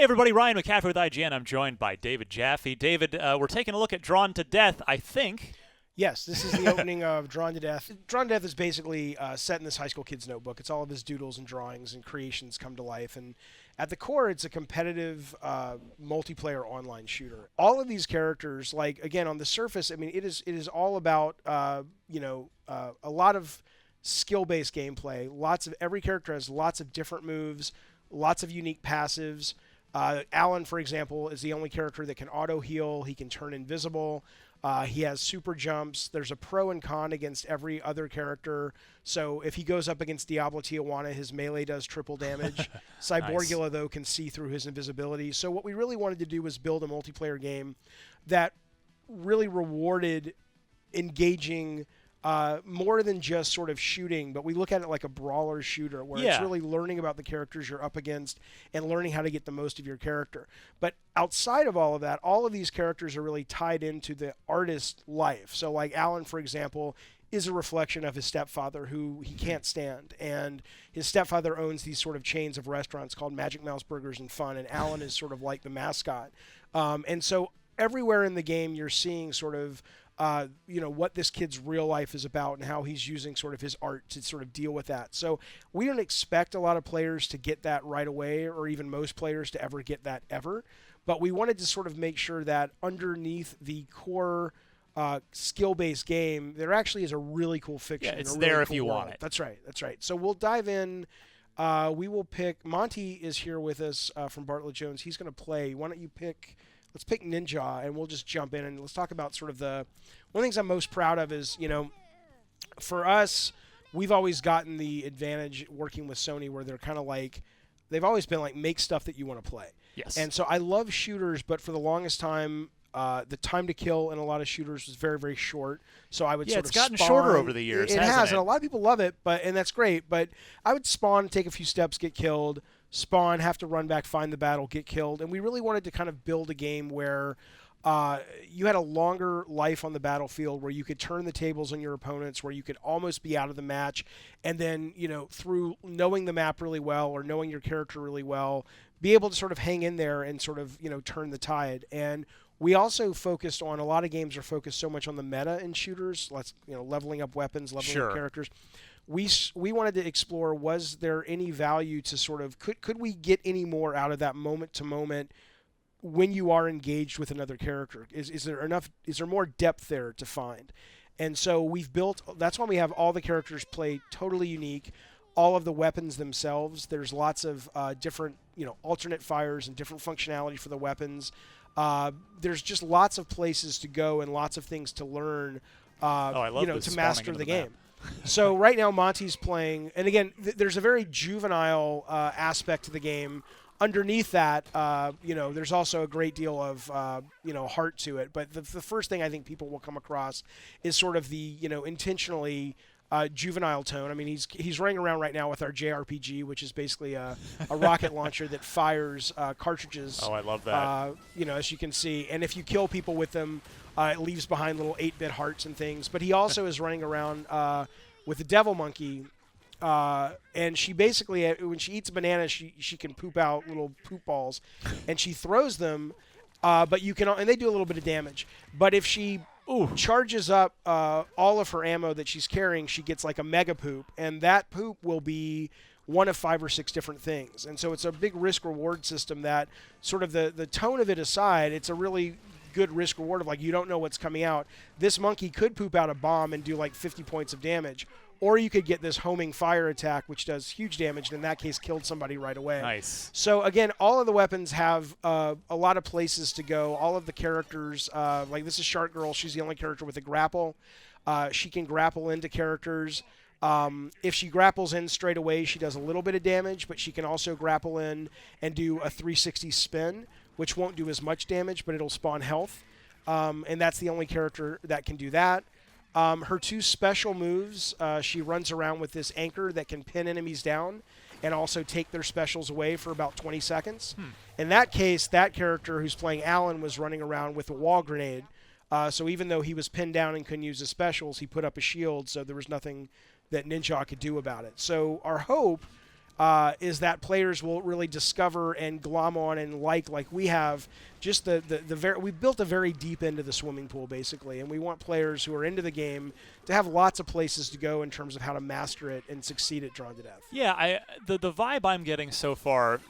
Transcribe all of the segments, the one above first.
everybody, Ryan McCaffrey with IGN. I'm joined by David Jaffe. David, we're taking a look at Drawn to Death, I think. Yes, this is the opening of Drawn to Death. Drawn to Death is basically set in this high school kid's notebook. It's all of his doodles and drawings and creations come to life. And at the core, it's a competitive multiplayer online shooter. All of these characters, like, again, on the surface, I mean, it is all about, a lot of skill-based gameplay. Every character has lots of different moves, lots of unique passives. Alan, for example, is the only character that can auto-heal. He can turn invisible. He has super jumps. There's a pro and con against every other character. So if he goes up against Diablo Tijuana, his melee does triple damage. Cyborgula, though, can see through his invisibility. So what we really wanted to do was build a multiplayer game that really rewarded engaging more than just sort of shooting, but we look at it like a brawler shooter where it's really learning about the characters you're up against and learning how to get the most of your character. But outside of all of that, all of these characters are really tied into the artist's life. So like Alan, for example, is a reflection of his stepfather who he can't stand. And his stepfather owns these sort of chains of restaurants called Magic Mouse Burgers and Fun, and Alan is sort of like the mascot. And so everywhere in the game you're seeing sort of what this kid's real life is about and how he's using sort of his art to sort of deal with that. So we don't expect a lot of players to get that right away, or even most players to ever get that ever. But we wanted to sort of make sure that underneath the core skill-based game, there actually is a really cool fiction. Yeah, it's really there if cool you world. want it. That's right. So we'll dive in. We will pick. Monty is here with us from Bartlett Jones. He's going to play. Why don't you pick? Let's pick Ninja, and we'll just jump in and let's talk about sort of one of the things I'm most proud of is, for us, we've always gotten the advantage working with Sony where they're kind of like, they've always been like, make stuff that you want to play. Yes. And so I love shooters, but for the longest time, the time to kill in a lot of shooters was very, very short. So I would sort of it's gotten spawn. shorter over the years, It hasn't has, it? and a lot of people love it, and that's great. But I would spawn, take a few steps, get killed, spawn, have to run back, find the battle, get killed. And we really wanted to kind of build a game where you had a longer life on the battlefield, where you could turn the tables on your opponents, where you could almost be out of the match. And then, through knowing the map really well or knowing your character really well, be able to sort of hang in there and sort of, turn the tide. And we also focused on, a lot of games are focused so much on the meta in shooters, leveling up weapons, leveling up characters. We wanted to explore, was there any value to sort of, could we get any more out of that moment to moment when you are engaged with another character? Is there more depth there to find? And so that's why we have all the characters play totally unique, all of the weapons themselves. There's lots of different, alternate fires and different functionality for the weapons. There's just lots of places to go and lots of things to learn, to master the game. So right now Monty's playing, and again, there's a very juvenile aspect to the game. Underneath that, there's also a great deal of, heart to it. But the first thing I think people will come across is sort of the, intentionally juvenile tone. I mean, he's running around right now with our JRPG, which is basically a rocket launcher that fires cartridges. Oh, I love that. As you can see. And if you kill people with them, it leaves behind little 8-bit hearts and things. But he also is running around with the devil monkey. And she basically, when she eats a banana, she can poop out little poop balls. And she throws them, and they do a little bit of damage. But if she charges up all of her ammo that she's carrying, she gets like a mega poop, and that poop will be one of 5 or 6 different things. And so it's a big risk-reward system that sort of the tone of it aside, it's a really good risk-reward of like, you don't know what's coming out. This monkey could poop out a bomb and do like 50 points of damage, or you could get this homing fire attack, which does huge damage, and in that case killed somebody right away. Nice. So again, all of the weapons have a lot of places to go. All of the characters, like this is Shark Girl, she's the only character with a grapple. She can grapple into characters. If she grapples in straight away, she does a little bit of damage, but she can also grapple in and do a 360 spin, which won't do as much damage, but it'll spawn health. And that's the only character that can do that. Her 2 special moves, she runs around with this anchor that can pin enemies down and also take their specials away for about 20 seconds. In that case, that character who's playing Alan was running around with a wall grenade. So even though he was pinned down and couldn't use his specials, he put up a shield, so there was nothing that Ninja could do about it. So our hope, is that players will really discover and glom on and like we have just we've built a very deep end of the swimming pool basically, and we want players who are into the game to have lots of places to go in terms of how to master it and succeed at Drawn to Death. Yeah, the vibe I'm getting so far,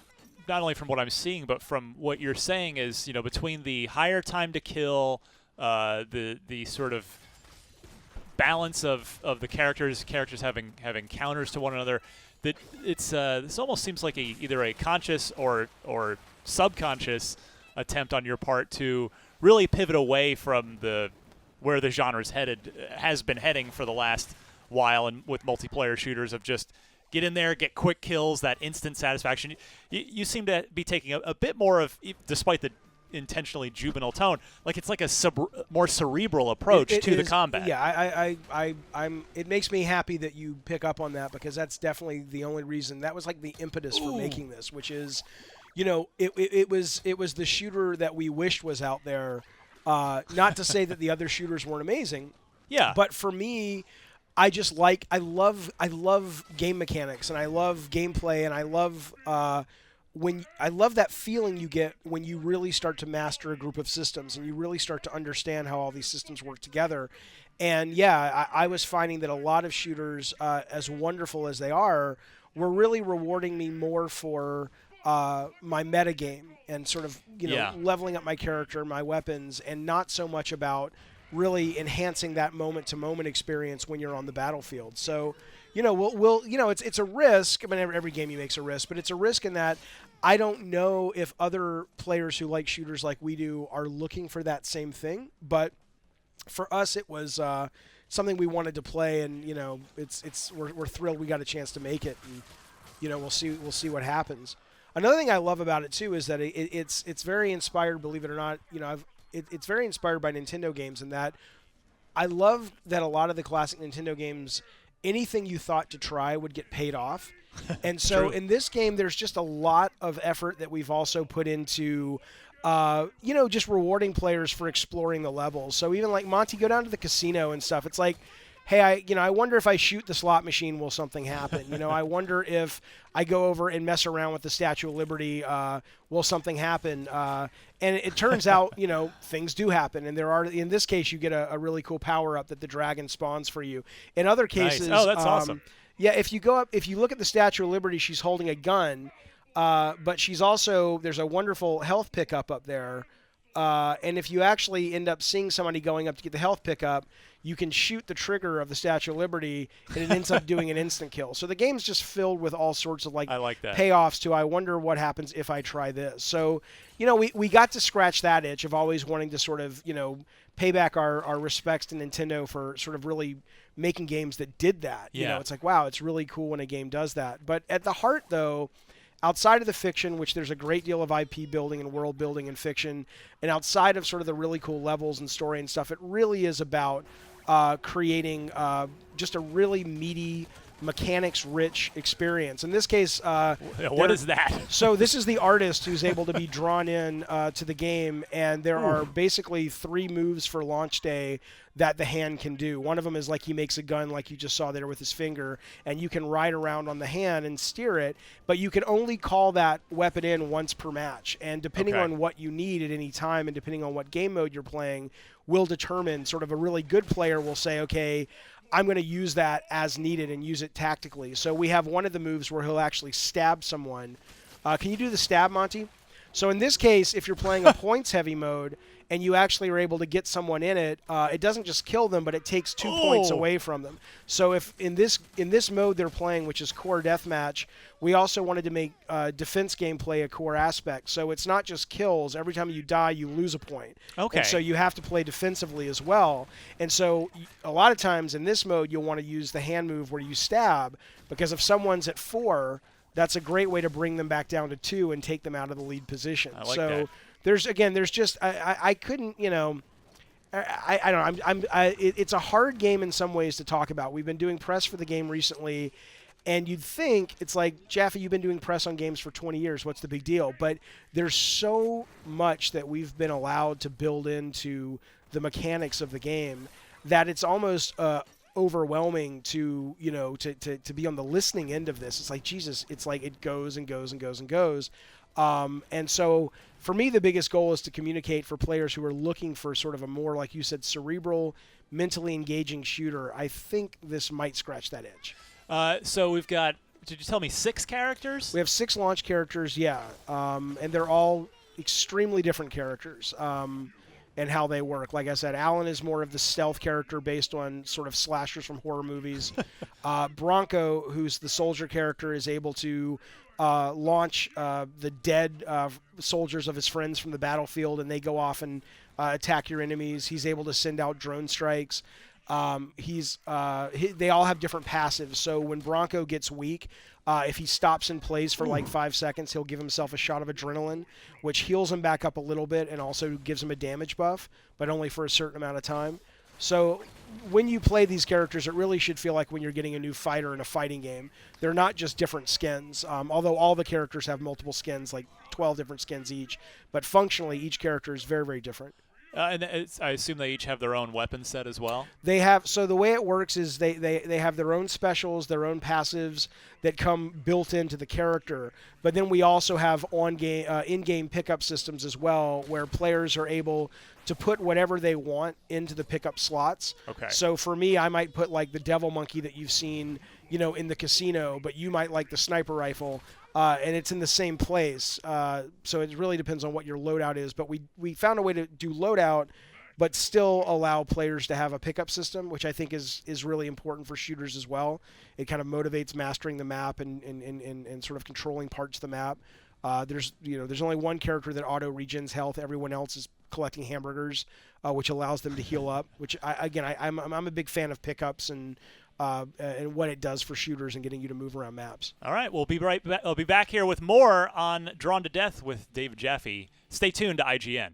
not only from what I'm seeing, but from what you're saying is, between the higher time to kill, the sort of balance of the characters having counters to one another, that it's this almost seems like either a conscious or subconscious attempt on your part to really pivot away from where the genre's has been heading for the last while, and with multiplayer shooters of just get in there, get quick kills, that instant satisfaction. You seem to be taking a bit more of, despite the intentionally juvenile tone, like it's like a more cerebral approach to the combat. Yeah, I'm. It makes me happy that you pick up on that, because that's definitely the only reason. That was like the impetus for making this, which is, it was the shooter that we wished was out there. Not to say that the other shooters weren't amazing. Yeah. But for me, I love game mechanics, and I love gameplay, and I love I love that feeling you get when you really start to master a group of systems and you really start to understand how all these systems work together. And yeah, I was finding that a lot of shooters, as wonderful as they are, were really rewarding me more for my metagame and sort of leveling up my character, my weapons, and not so much about really enhancing that moment-to-moment experience when you're on the battlefield. So, it's a risk. I mean, every game you make's a risk, but it's a risk in that I don't know if other players who like shooters like we do are looking for that same thing. But for us, it was something we wanted to play, and we're thrilled we got a chance to make it, and we'll see what happens. Another thing I love about it too is that it's very inspired. Believe it or not, it's very inspired by Nintendo games, in that I love that a lot of the classic Nintendo games, anything you thought to try would get paid off. And so in this game, there's just a lot of effort that we've also put into, just rewarding players for exploring the levels. So even like Monty, go down to the casino and stuff. It's like, hey, I wonder if I shoot the slot machine, will something happen? I wonder if I go over and mess around with the Statue of Liberty, will something happen? And it turns out, things do happen. And in this case, you get a really cool power up that the dragon spawns for you. In other cases, nice. Oh, that's awesome. Yeah, if you look at the Statue of Liberty, she's holding a gun, but she's also, there's a wonderful health pickup up there. And if you actually end up seeing somebody going up to get the health pickup, you can shoot the trigger of the Statue of Liberty, and it ends up doing an instant kill. So the game's just filled with all sorts of I like that. payoffs to, I wonder what happens if I try this. So, we got to scratch that itch of always wanting to sort of, pay back our respects to Nintendo for sort of really making games that did that. Yeah. It's like, wow, it's really cool when a game does that. But at the heart, though, outside of the fiction, which there's a great deal of IP building and world building in fiction, and outside of sort of the really cool levels and story and stuff, it really is about creating just a really meaty, mechanics-rich experience. In this case, what is that? So this is the artist who's able to be drawn in to the game, and there are basically 3 moves for launch day that the hand can do. One of them is like he makes a gun like you just saw there with his finger, and you can ride around on the hand and steer it, but you can only call that weapon in once per match. And depending on what you need at any time, and depending on what game mode you're playing, will determine, sort of a really good player will say, okay, I'm going to use that as needed and use it tactically. So we have one of the moves where he'll actually stab someone. Can you do the stab, Monty? So in this case, if you're playing a points-heavy mode and you actually are able to get someone in it, it doesn't just kill them, but it takes 2 points away from them. So if in this mode they're playing, which is core deathmatch, we also wanted to make defense gameplay a core aspect. So it's not just kills. Every time you die, you lose a point. Okay. And so you have to play defensively as well. And so a lot of times in this mode, you'll want to use the hand move where you stab, because if someone's at 4, that's a great way to bring them back down to 2 and take them out of the lead position. I like so that. there's just I couldn't, I don't know. It's a hard game in some ways to talk about. We've been doing press for the game recently, and you'd think it's like, Jaffe, you've been doing press on games for 20 years. What's the big deal? But there's so much that we've been allowed to build into the mechanics of the game that it's almost overwhelming to to be on the listening end of this. It's like, Jesus, it's like it goes and goes and goes and goes. And so for me, the biggest goal is to communicate for players who are looking for sort of a more, like you said, cerebral, mentally engaging shooter. I think this might scratch that edge. So we've got, did you tell me 6 characters? We have 6 launch characters, yeah. And they're all extremely different characters and how they work. Like I said, Alan is more of the stealth character based on sort of slashers from horror movies. Bronco, who's the soldier character, is able to launch the dead soldiers of his friends from the battlefield, and they go off and attack your enemies. He's able to send out drone strikes. They all have different passives. So when Bronco gets weak, if he stops and plays for like 5 seconds, he'll give himself a shot of adrenaline, which heals him back up a little bit and also gives him a damage buff, but only for a certain amount of time. So when you play these characters, it really should feel like when you're getting a new fighter in a fighting game. They're not just different skins, although all the characters have multiple skins, like 12 different skins each. But functionally, each character is very, very different. And I assume they each have their own weapon set as well? They have. So the way it works is they have their own specials, their own passives that come built into the character. But then we also have in-game pickup systems as well, where players are able to put whatever they want into the pickup slots. Okay. So for me, I might put like the devil monkey that you've seen, in the casino, but you might like the sniper rifle. And it's in the same place. So it really depends on what your loadout is. But we found a way to do loadout, but still allow players to have a pickup system, which I think is really important for shooters as well. It kind of motivates mastering the map and sort of controlling parts of the map. There's only one character that auto regens health. Everyone else is collecting hamburgers, which allows them to heal up. Which I'm a big fan of pickups and what it does for shooters and getting you to move around maps. All right, we'll be right back. I'll be back here with more on Drawn to Death with David Jaffe. Stay tuned to IGN.